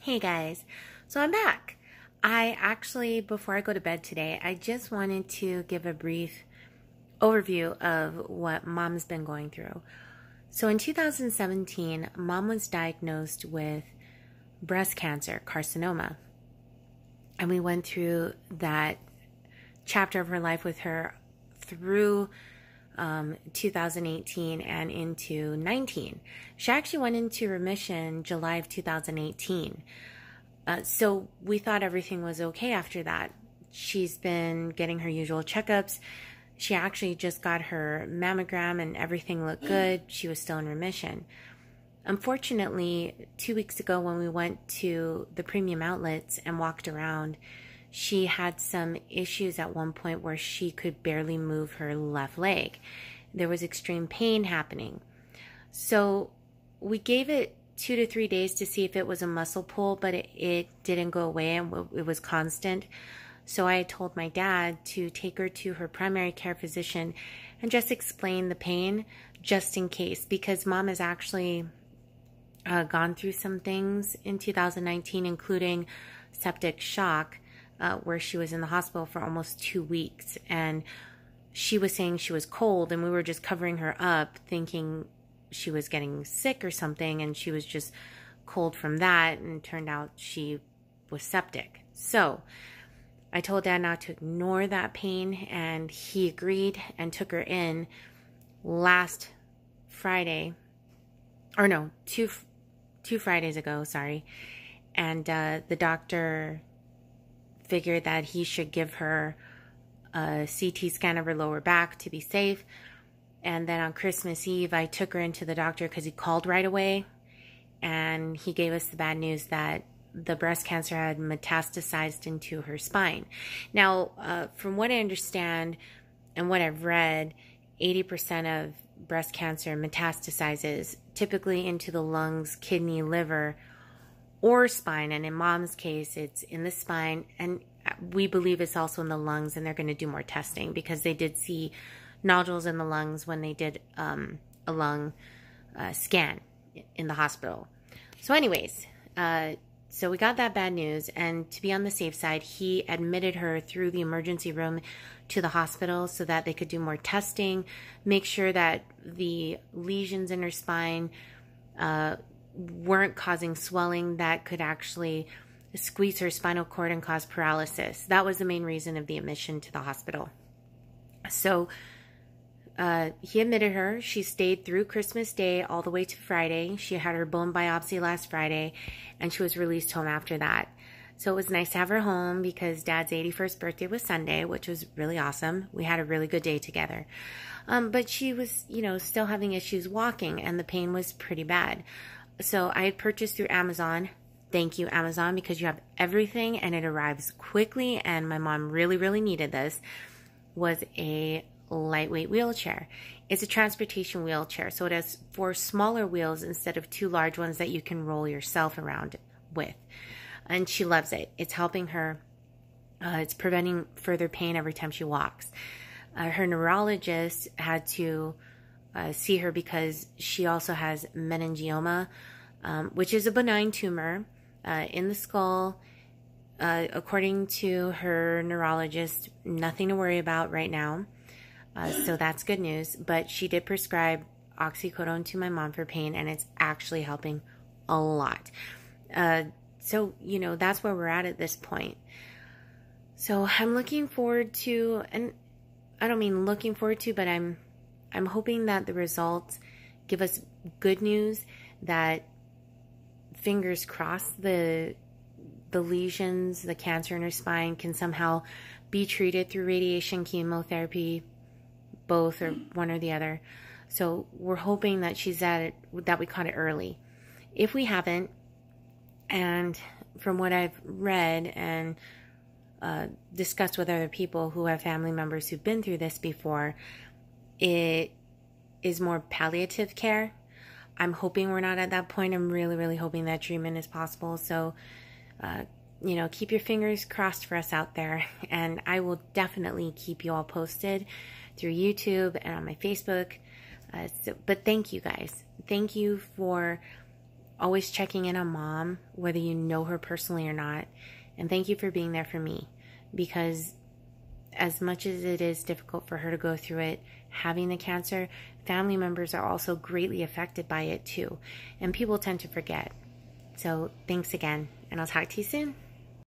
Hey guys, so I'm back. I actually, before I go to bed today, I just wanted to give a brief overview of what mom's been going through. So in 2017, mom was diagnosed with breast cancer, carcinoma. And we went through that chapter of her life with her through 2018 and into 19. She actually went into remission July of 2018. So we thought everything was okay after that. She's been getting her usual checkups. She actually just got her mammogram and everything looked good. She was still in remission. Unfortunately, 2 weeks ago when we went to the premium outlets and walked around, she had some issues at one point where she could barely move her left leg. There was extreme pain happening. So we gave it 2 to 3 days to see if it was a muscle pull, but it didn't go away and it was constant. So I told my dad to take her to her primary care physician and just explain the pain just in case, because mom has actually gone through some things in 2019, including septic shock, where she was in the hospital for almost 2 weeks. And she was saying she was cold and we were just covering her up thinking she was getting sick or something, and she was just cold from that, and it turned out she was septic. So I told dad not to ignore that pain, and he agreed and took her in last Friday, or no, two Fridays ago, sorry. And the doctor figured that he should give her a CT scan of her lower back to be safe. And then on Christmas Eve, I took her into the doctor because he called right away. And he gave us the bad news that the breast cancer had metastasized into her spine. Now, from what I understand and what I've read, 80% of breast cancer metastasizes typically into the lungs, kidney, liver, or spine. And in mom's case, it's in the spine. And we believe it's also in the lungs. And they're going to do more testing because they did see nodules in the lungs when they did a lung scan in the hospital. So anyways, so we got that bad news, and to be on the safe side, he admitted her through the emergency room to the hospital so that they could do more testing, make sure that the lesions in her spine weren't causing swelling that could actually squeeze her spinal cord and cause paralysis. That was the main reason of the admission to the hospital. So he admitted her. She stayed through Christmas Day all the way to Friday. She had her bone biopsy last Friday, and she was released home after that. So it was nice to have her home because Dad's 81st birthday was Sunday, which was really awesome. We had a really good day together. But she was, still having issues walking, and the pain was pretty bad. So I had purchased through Amazon. Thank you, Amazon, because you have everything and it arrives quickly, and my mom really, really needed this, was a lightweight wheelchair. It's a transportation wheelchair, so it has 4 smaller wheels instead of 2 large ones that you can roll yourself around with. And she loves it. It's helping her. It's preventing further pain every time she walks. Her neurologist had to see her because she also has meningioma, which is a benign tumor in the skull. According to her neurologist, nothing to worry about right now. So that's good news. But she did prescribe oxycodone to my mom for pain, and it's actually helping a lot. So, that's where we're at this point. So I'm looking forward to, and I don't mean looking forward to, but I'm hoping that the results give us good news, that fingers crossed the lesions, the cancer in her spine can somehow be treated through radiation, chemotherapy, both or one or the other. So we're hoping that that we caught it early. If we haven't, and from what I've read and discussed with other people who have family members who've been through this before, it is more palliative care. I'm hoping we're not at that point. I'm really, really hoping that treatment is possible. So, keep your fingers crossed for us out there. And I will definitely keep you all posted through YouTube and on my Facebook. But thank you guys. Thank you for always checking in on Mom, whether you know her personally or not. And thank you for being there for me, because as much as it is difficult for her to go through it, having the cancer, family members are also greatly affected by it too. And people tend to forget. So thanks again, and I'll talk to you soon.